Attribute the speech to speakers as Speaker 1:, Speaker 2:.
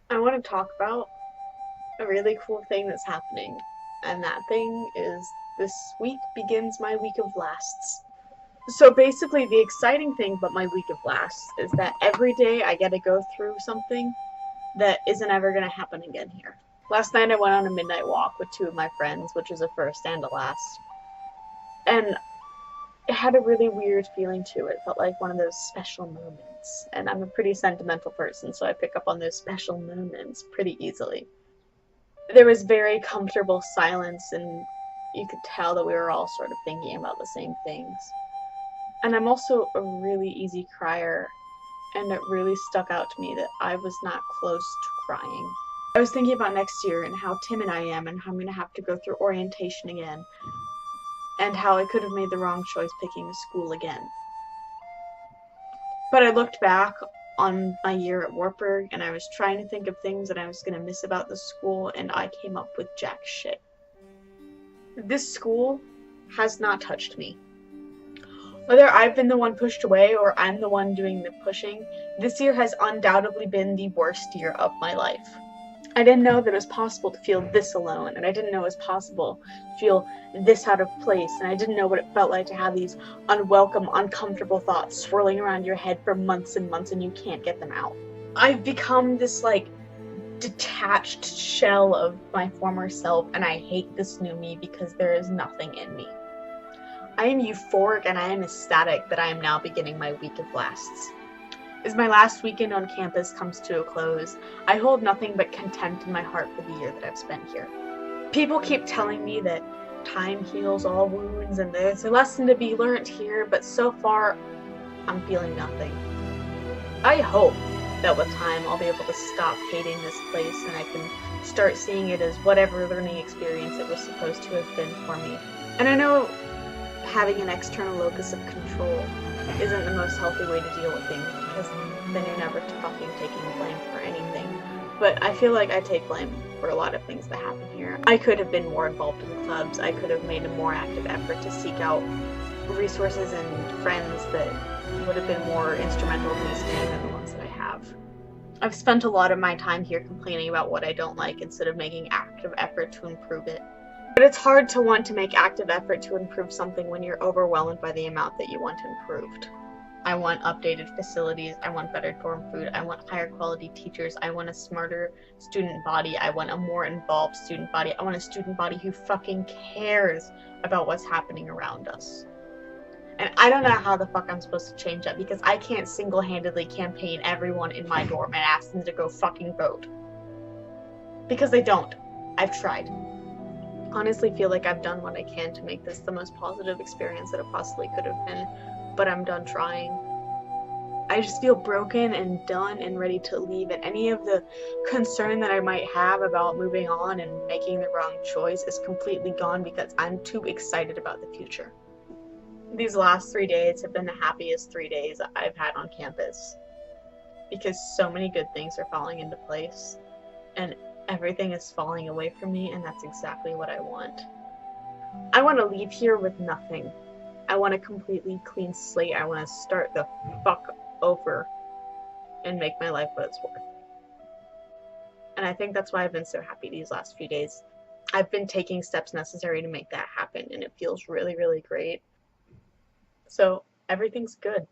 Speaker 1: I want to talk about a really cool thing that's happening, and that thing is this week begins my week of lasts. So basically, the exciting thing about my week of lasts is that every day I get to go through something that isn't ever going to happen again here. Last night I went on a midnight walk with two of my friends, which is a first and a last, and it had a really weird feeling to it. It felt like one of those special moments. And I'm a pretty sentimental person, so I pick up on those special moments pretty easily. There was very comfortable silence, and you could tell that we were all sort of thinking about the same things. And I'm also a really easy crier, and it really stuck out to me that I was not close to crying. I was thinking about next year and how timid I am and how I'm going to have to go through orientation again, and how I could have made the wrong choice picking a school again. But I looked back on my year at Wartburg and I was trying to think of things that I was going to miss about the school, and I came up with jack shit. This school has not touched me. Whether I've been the one pushed away or I'm the one doing the pushing, this year has undoubtedly been the worst year of my life. I didn't know that it was possible to feel this alone, and I didn't know it was possible to feel this out of place, and I didn't know what it felt like to have these unwelcome, uncomfortable thoughts swirling around your head for months and months and you can't get them out. I've become this detached shell of my former self, and I hate this new me because there is nothing in me. I am euphoric and I am ecstatic that I am now beginning my week of lasts. As my last weekend on campus comes to a close, I hold nothing but contempt in my heart for the year that I've spent here. People keep telling me that time heals all wounds and there's a lesson to be learned here, but so far, I'm feeling nothing. I hope that with time I'll be able to stop hating this place and I can start seeing it as whatever learning experience it was supposed to have been for me. And I know having an external locus of control isn't the most healthy way to deal with things, because then you're never fucking taking blame for anything. But I feel like I take blame for a lot of things that happen here. I could have been more involved in clubs. I could have made a more active effort to seek out resources and friends that would have been more instrumental in me staying than the ones that I have. I've spent a lot of my time here complaining about what I don't like instead of making active effort to improve it. But it's hard to want to make active effort to improve something when you're overwhelmed by the amount that you want improved. I want updated facilities, I want better dorm food, I want higher quality teachers, I want a smarter student body, I want a more involved student body, I want a student body who fucking cares about what's happening around us. And I don't know how the fuck I'm supposed to change that, because I can't single-handedly campaign everyone in my dorm and ask them to go fucking vote. Because they don't. I've tried. Honestly feel like I've done what I can to make this the most positive experience that it possibly could have been, but I'm done trying. I just feel broken and done and ready to leave, and any of the concern that I might have about moving on and making the wrong choice is completely gone because I'm too excited about the future. These last 3 days have been the happiest 3 days I've had on campus because so many good things are falling into place, and everything is falling away from me, and that's exactly what I want. I want to leave here with nothing. I want a completely clean slate. I want to start the fuck over and make my life what it's worth. And I think that's why I've been so happy these last few days. I've been taking steps necessary to make that happen, and it feels really, really great. So everything's good.